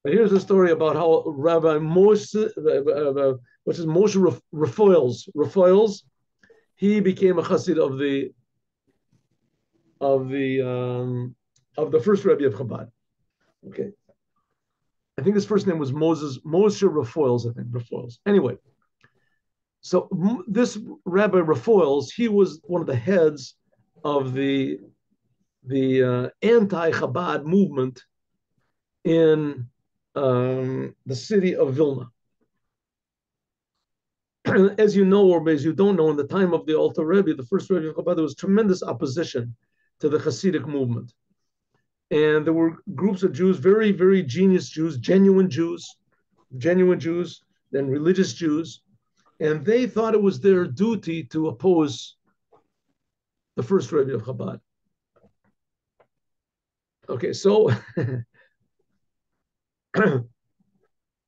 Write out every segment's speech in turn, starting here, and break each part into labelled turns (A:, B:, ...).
A: Here's a story about how Rabbi Moshe, which is Moshe Raphaels, he became a chassid of the um, of the first Rebbe of Chabad. Okay, I think his first name was Moshe Raphaels. I think Raphaels. Anyway, so this Rabbi Raphaels, he was one of the heads of the anti-Chabad movement in the city of Vilna. As you know, or as you don't know, in the time of the Alter Rebbe, the first Rebbe of Chabad, there was tremendous opposition to the Hasidic movement. And there were groups of Jews, very, very genius Jews, genuine Jews, then religious Jews, and they thought it was their duty to oppose the first Rebbe of Chabad. Okay, so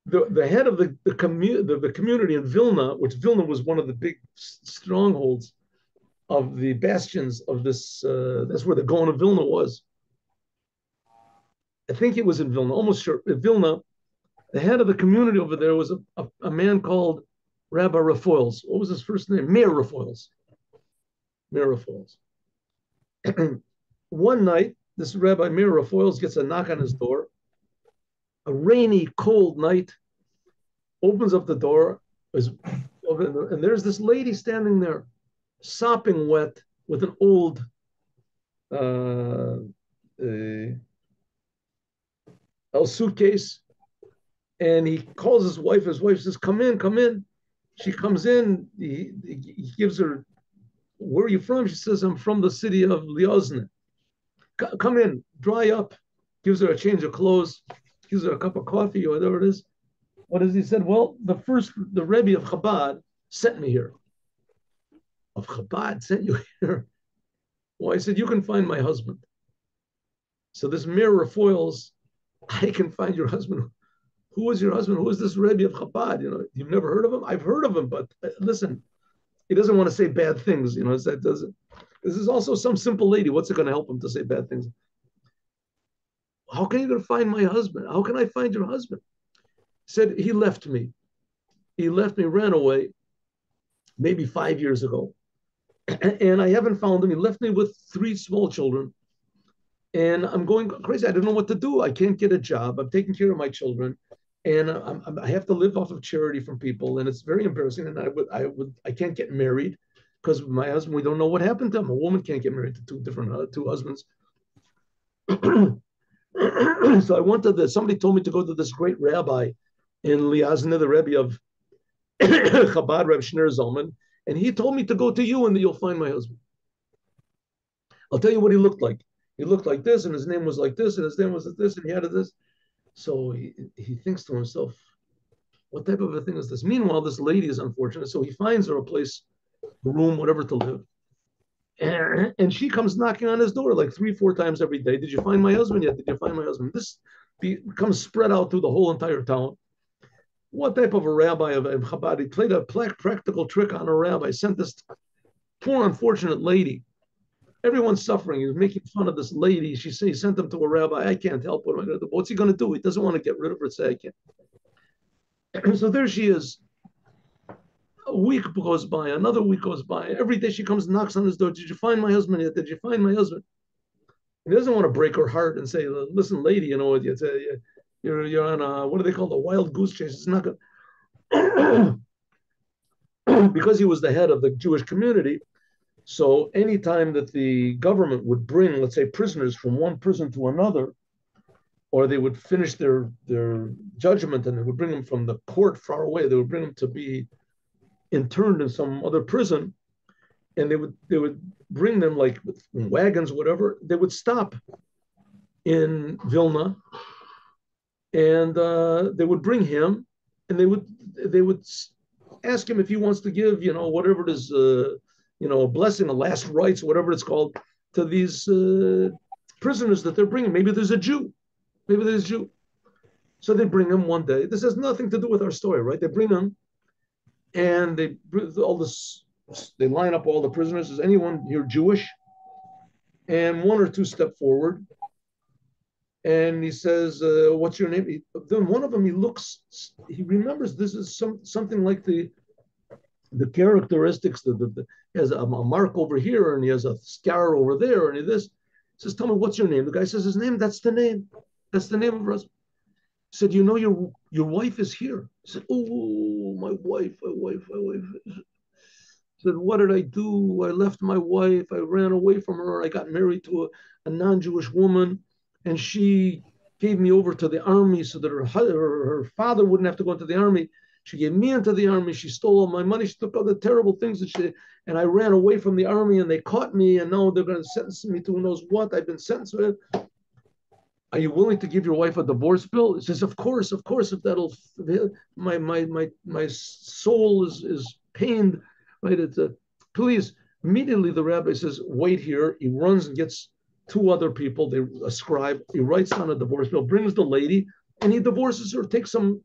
A: the head of the community in Vilna, which Vilna was one of the big strongholds of the bastions of this, that's where the Gaon of Vilna was. I think it was in Vilna, almost sure. In Vilna, the head of the community over there was a man called Rabbi Raphaels. What was his first name? Meir Raphaels. Meir Raphaels. One night, this Rabbi Meir Raphaels gets a knock on his door. A rainy, cold night, opens up the door, and there's this lady standing there, sopping wet, with an old suitcase, and he calls his wife. His wife says, "Come in, come in." She comes in. He gives her, "Where are you from?" She says, "I'm from the city of Liozne." Come in, dry up. Gives her a change of clothes. Gives her a cup of coffee or whatever it is. What has he said? Well, the Rebbe of Chabad sent me here. Of Chabad sent you here? Well, I said, you can find my husband. So this Meir Raphaels, I can find your husband. Who is your husband? Who is this Rebbe of Chabad? You've never heard of him? I've heard of him, but listen, he doesn't want to say bad things. That doesn't. This is also some simple lady. What's it going to help him to say bad things? How can you going to find my husband? How can I find your husband? He said, he left me. He left me, ran away, maybe 5 years ago. And I haven't found him. He left me with 3 small children. And I'm going crazy. I don't know what to do. I can't get a job. I'm taking care of my children. And I have to live off of charity from people. And it's very embarrassing. And I can't get married because my husband, we don't know what happened to him. A woman can't get married to two husbands. So I went to this. Somebody told me to go to this great rabbi in Liazne, the Rebbe of Chabad, Reb Shner Zalman, and he told me to go to you and that you'll find my husband. I'll tell you what he looked like. He looked like this, and his name was like this, and his name was this, and he had this. So he thinks to himself, what type of a thing is this? Meanwhile, this lady is unfortunate, so he finds her a place, a room, whatever to live. And she comes knocking on his door like 3-4 times every day. Did you find my husband yet? Did you find my husband? This becomes spread out through the whole entire town. What type of a rabbi of Chabad? He played a practical trick on a rabbi, sent this poor unfortunate lady. Everyone's suffering. He was making fun of this lady. He sent him to a rabbi. I can't help. What am I going to do? What's he going to do? He doesn't want to get rid of her. Say, I can't. So there she is. A week goes by, another week goes by. Every day she comes and knocks on his door. Did you find my husband yet? Did you find my husband? He doesn't want to break her heart and say, listen, lady, you're on a, what do they call, the wild goose chase. It's not good. Because he was the head of the Jewish community, so anytime that the government would bring, let's say, prisoners from one prison to another, or they would finish their judgment and they would bring them from the court far away, they would bring them to be interned in some other prison, and they would bring them like with wagons, whatever. They would stop in Vilna, and they would bring him, and they would ask him if he wants to give, whatever it is, a blessing, a last rites, whatever it's called, to these prisoners that they're bringing. Maybe there's a Jew. So they bring him one day. This has nothing to do with our story, right? They bring him, and they line up all the prisoners. Is anyone here Jewish? And 1 or 2 step forward, and he says, "What's your name?" Then one of them, he remembers this is something like the characteristics. He has a mark over here, and he has a scar over there, and this. He says, "Tell me, what's your name?" The guy says his name. That's the name. That's the name of us. He said, "You know, your wife is here." He said, "Oh, my wife, my wife, my wife." Said, "What did I do? I left my wife. I ran away from her. I got married to a non-Jewish woman, and she gave me over to the army so that her father wouldn't have to go into the army. She gave me into the army. She stole all my money. She took all the terrible things that she, and I ran away from the army, and they caught me, and now they're going to sentence me to who knows what. I've been sentenced with it. Are you willing to give your wife a divorce bill?" It says, of course, if that'll, my soul is pained, right? It's a, please. Immediately the rabbi says, "Wait here." He runs and gets two other people. They a scribe. He writes down a divorce bill, brings the lady, and he divorces her. It takes some,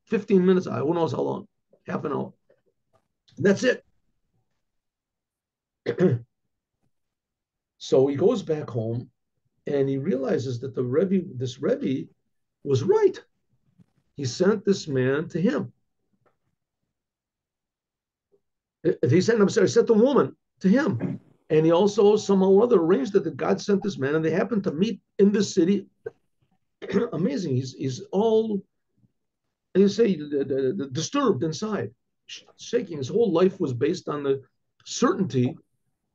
A: 15 minutes. Who knows how long? Half an hour. And that's it. So he goes back home and he realizes that this Rebbe was right. He sent this man to him. He sent, I'm sorry, he sent the woman to him. And he also somehow or other arranged that God sent this man, and they happened to meet in the city. Amazing. He's all, you say, disturbed inside, shaking. His whole life was based on the certainty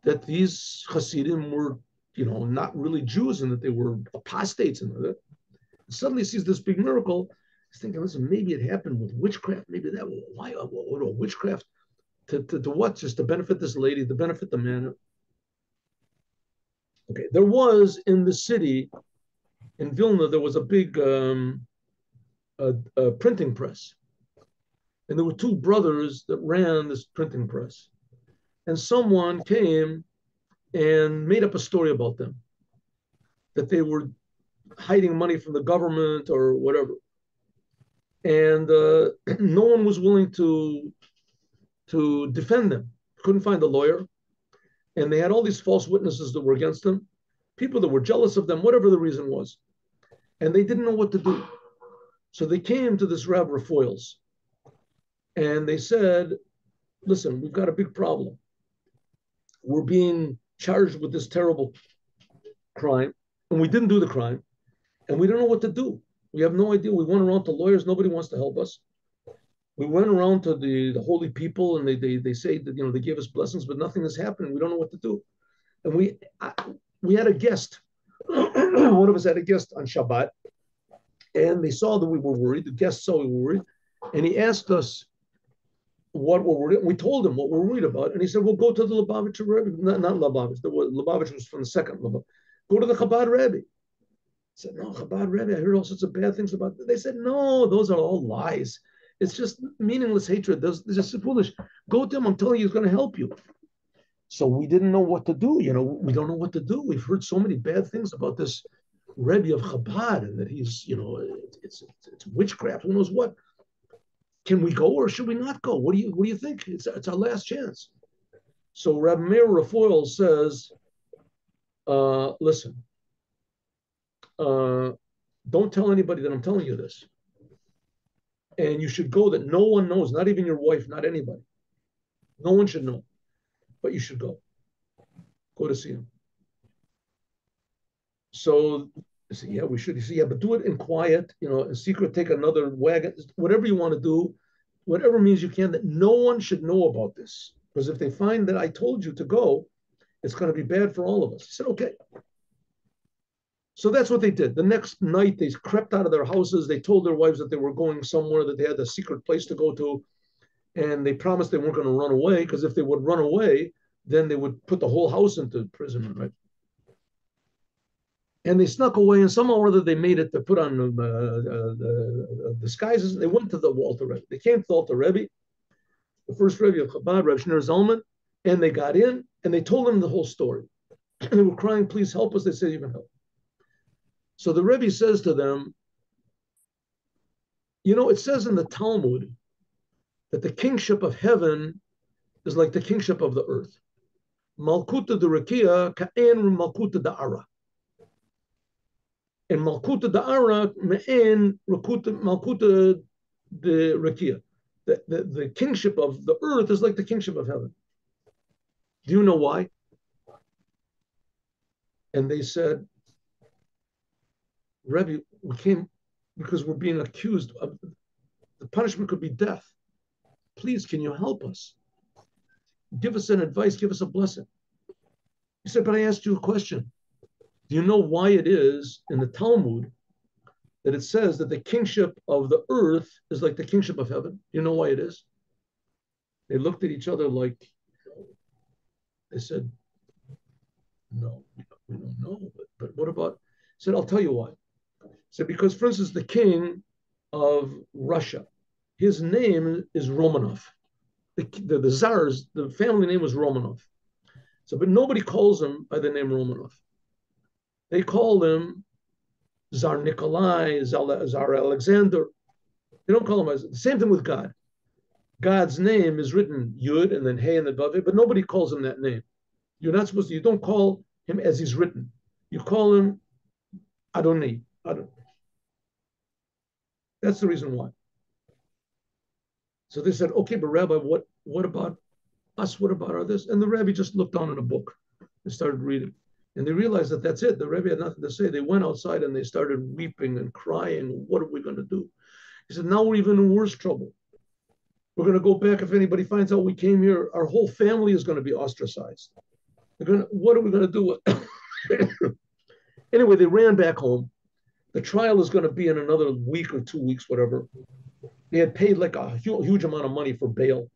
A: that these Hasidim were, not really Jews and that they were apostates. And suddenly sees this big miracle. He's thinking, listen, maybe it happened with witchcraft. Maybe that, why, witchcraft? To what? Just to benefit this lady, to benefit the man. Okay, there was in the city, in Vilna, there was a big a printing press. And there were two brothers that ran this printing press. And someone came and made up a story about them, that they were hiding money from the government or whatever. And no one was willing to defend them. Couldn't find a lawyer. And they had all these false witnesses that were against them, people that were jealous of them, whatever the reason was. And they didn't know what to do. So they came to this Rabbi Foils and they said, listen, we've got a big problem. We're being charged with this terrible crime, and we didn't do the crime, and we don't know what to do. We have no idea. We went around to lawyers. Nobody wants to help us. We went around to the holy people, and they say that, they gave us blessings, but nothing is happening. We don't know what to do. And we had a guest. One of us had a guest on Shabbat, and they saw that we were worried. The guest saw we were worried, and he asked us what we're worried. We told him what we're worried about, and he said, "We'll go to the Lubavitcher Rebbe." Not Lubavitch. Lubavitch was from the second Lubavitch. Go to the Chabad Rebbe. I said, "No, Chabad Rebbe. I heard all sorts of bad things about it." They said, "No, those are all lies. It's just meaningless hatred. Those are just foolish. Go to him. I'm telling you, he's going to help you." So we didn't know what to do. We don't know what to do. We've heard so many bad things about this Rebbe of Chabad, and that he's, it's witchcraft. Who knows what? Can we go or should we not go? What do you think? It's our last chance. So Rabbi Meir Rafoil says, listen, don't tell anybody that I'm telling you this. And you should go that no one knows, not even your wife, not anybody. No one should know, but you should go. Go to see him. So I said, yeah, we should. He said, yeah, but do it in quiet, in secret, take another wagon, whatever you want to do, whatever means you can, that no one should know about this. Because if they find that I told you to go, it's going to be bad for all of us. He said, okay. So that's what they did. The next night, they crept out of their houses. They told their wives that they were going somewhere, that they had a secret place to go to. And they promised they weren't going to run away, because if they would run away, then they would put the whole house into prison, right? And they snuck away, and somehow or other they made it to put on disguises. They went to the Alter Rebbe. They came to the Alter Rebbe, the first Rebbe of Chabad, Reb Shneur Zalman, and they got in, and they told him the whole story. They were crying, please help us. They said, you can help. So the Rebbe says to them, it says in the Talmud that the kingship of heaven is like the kingship of the earth. Malkuta de Rekia ka'en Malkuta de Ara. and Malkuta Da'ara me'en Malkuta the Rakia. The kingship of the earth is like the kingship of heaven. Do you know why? And they said, Rebbe, we came because we're being accused of the punishment could be death. Please, can you help us? Give us an advice, give us a blessing. He said, but I asked you a question. Do you know why it is in the Talmud that it says that the kingship of the earth is like the kingship of heaven? Do you know why it is? They looked at each other like, they said, no, we don't know. But what about? He said, I'll tell you why. He said, because, for instance, the king of Russia, his name is Romanov. The Tsar's, the family name was Romanov. So, but nobody calls him by the name Romanov. They call him Tsar Nikolai, Tsar Alexander. They don't call him as the same thing with God. God's name is written Yud and then Hey and then Vav, but nobody calls him that name. You're not supposed to. You don't call him as he's written. You call him Adonai. That's the reason why. So they said, okay, but Rabbi, what about us? What about our this? And the Rabbi just looked down in a book and started reading. And they realized that that's it. The Rebbe had nothing to say. They went outside and they started weeping and crying. What are we going to do? He said, now we're even in worse trouble. We're going to go back. If anybody finds out we came here, our whole family is going to be ostracized. What are we going to do? Anyway, they ran back home. The trial is going to be in another week or 2 weeks, whatever. They had paid like a huge amount of money for bail.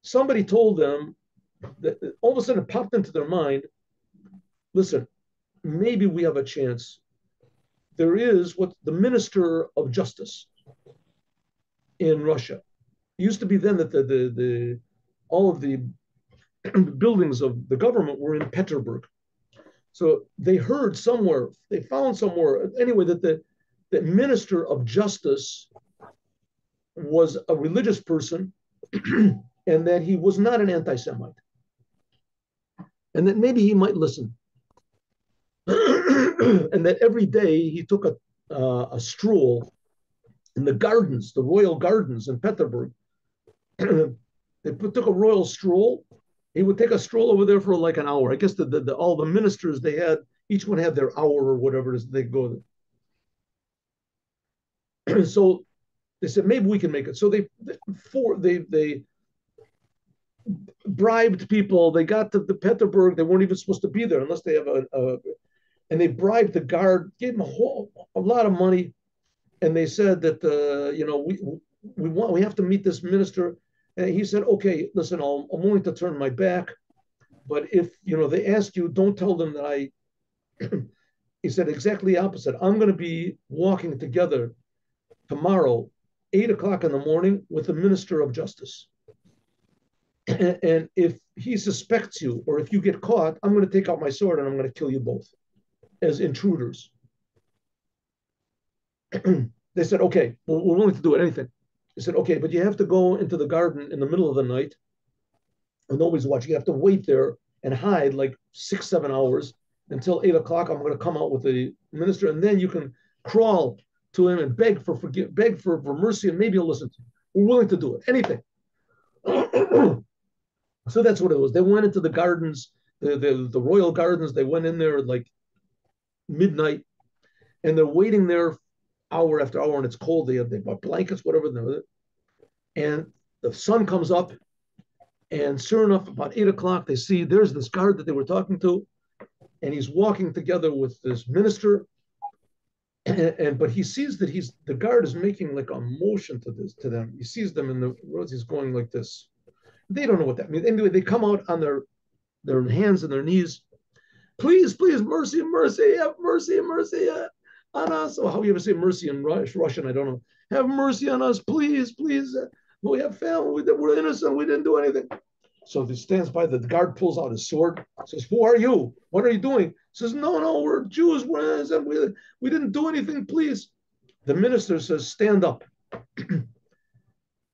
A: Somebody told them that all of a sudden it popped into their mind, listen, maybe we have a chance. There is what the minister of justice in Russia. It used to be then that all of the buildings of the government were in Petersburg. So they heard somewhere, they found somewhere, anyway, that the minister of justice was a religious person and that he was not an anti-Semite. And that maybe he might listen. And that every day he took a stroll in the gardens, the royal gardens in Petersburg. They took a royal stroll. He would take a stroll over there for like an hour. I guess all the ministers they had, each one had their hour or whatever it is they go there. So they said maybe we can make it. So they bribed people. They got to the Petersburg. They weren't even supposed to be there unless they have and they bribed the guard, gave them a lot of money, and they said that we have to meet this minister. And he said, okay, listen, I'm willing to turn my back, but if they ask you, don't tell them that I. He said exactly the opposite. I'm going to be walking together tomorrow, 8 o'clock in the morning, with the minister of justice. And if he suspects you, or if you get caught, I'm going to take out my sword and I'm going to kill you both as intruders. They said, okay, we're willing to do it, anything. They said, okay, but you have to go into the garden in the middle of the night and nobody's watching. You have to wait there and hide like 6-7 hours until 8 o'clock. I'm going to come out with the minister, and then you can crawl to him and beg for mercy, and maybe he'll listen to you. We're willing to do it, anything. So that's what it was. They went into the gardens, the royal gardens. They went in there at like midnight, and they're waiting there hour after hour, and it's cold. They bought blankets, whatever. And the sun comes up, and sure enough, about 8 o'clock, they see there's this guard that they were talking to, and he's walking together with this minister. But he sees that the guard is making like a motion to them. He sees them in the roads. He's going like this. They don't know what that means. Anyway, they come out on their hands and their knees. Please, please, mercy, mercy, have mercy, mercy on us. Or how you ever say mercy in Russian, I don't know. Have mercy on us, please, please. We have family. We're innocent. We didn't do anything. So he stands by. The guard pulls out his sword. Says, "Who are you? What are you doing?" Says, "No, we're Jews. We're innocent. We didn't do anything. Please." The minister says, "Stand up."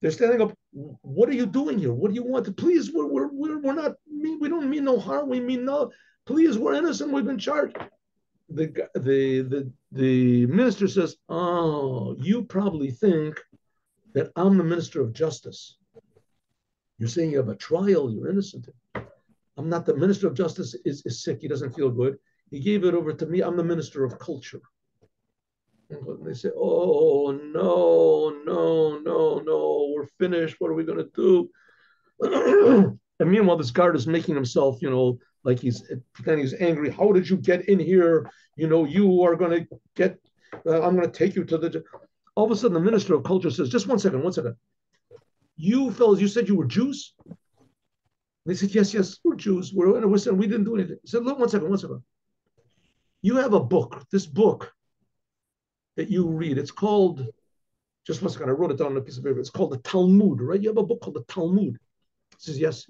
A: They're standing up. What are you doing here? What do you want to? Please, we're not. We don't mean no harm. We mean no. Please, we're innocent. We've been charged. the minister says, "Oh, you probably think that I'm the minister of justice. You're saying you have a trial, you're innocent. I'm not. The minister of justice is sick, he doesn't feel good. He gave it over to me. I'm the minister of culture." And they say, "Oh, no, no, no, no, we're finished. What are we going to do?" And meanwhile, this guard is making himself, like he's pretending he's angry. "How did you get in here? You are going to get, I'm going to take you to the. All of a sudden, the minister of culture says, "Just one second, one second. You fellas, you said you were Jews?" They said, "Yes, yes, we're Jews. We didn't do anything." He said, "Look, one second, one second. You have a book, this book that you read. It's called, just one second, I wrote it down on a piece of paper. It's called the Talmud, right? You have a book called the Talmud." He says, "Yes."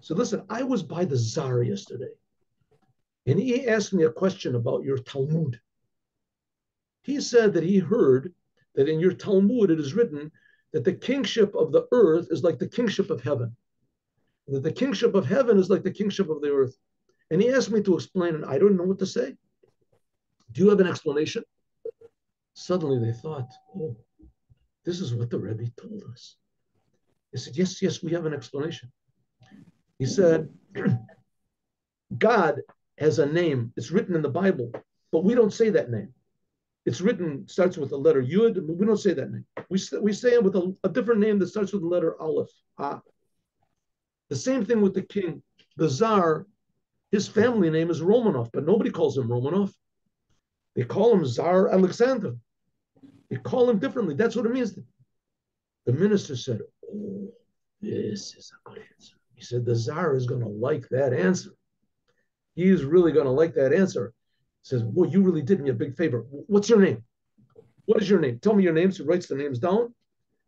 A: So listen, I was by the Tsar yesterday, and he asked me a question about your Talmud. He said that he heard that in your Talmud it is written that the kingship of the earth is like the kingship of heaven, and that the kingship of heaven is like the kingship of the earth. And he asked me to explain, and I don't know what to say. Do you have an explanation? Suddenly they thought, "Oh, this is what the Rebbe told us." They said, "Yes, yes, we have an explanation." He said, "God has a name. It's written in the Bible, but we don't say that name. It's written, starts with the letter Yud, but we don't say that name. We say it with a different name that starts with the letter Aleph. Ah. The same thing with the king. The Tsar, his family name is Romanov, but nobody calls him Romanov. They call him Tsar Alexander. They call him differently. That's what it means." The minister said, "Oh, this is a good answer." He said, "The Tsar is going to like that answer. He's really going to like that answer." He says, "Well, you really did me a big favor. What's your name? What is your name? Tell me your name." So he writes the names down.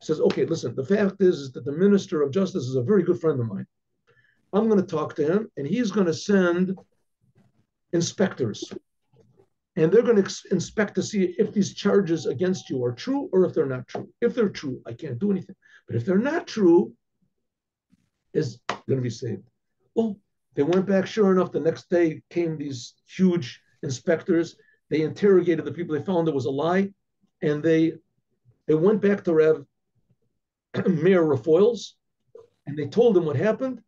A: He says, "Okay, listen, the fact is that the minister of justice is a very good friend of mine. I'm going to talk to him, and he's going to send inspectors, and they're going to inspect to see if these charges against you are true or if they're not true. If they're true, I can't do anything. But if they're not true, is going to be saved." Well, they went back. Sure enough, the next day came these huge inspectors. They interrogated the people. They found it was a lie, and they went back to Rav Meir Rafoils, and they told him what happened.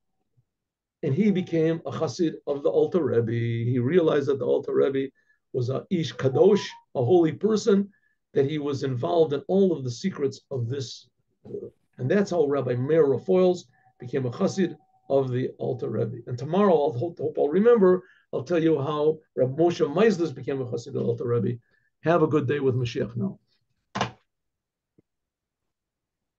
A: And he became a chassid of the Alter Rebbe. He realized that the Alter Rebbe was a ish kadosh, a holy person, that he was involved in all of the secrets of this. And that's how Rabbi Meir Rafoils became a chassid of the Alter Rebbe. And tomorrow, I hope I'll remember, I'll tell you how Rabbi Moshe Meisler became a chassid of the Alter Rebbe. Have a good day with Mashiach now.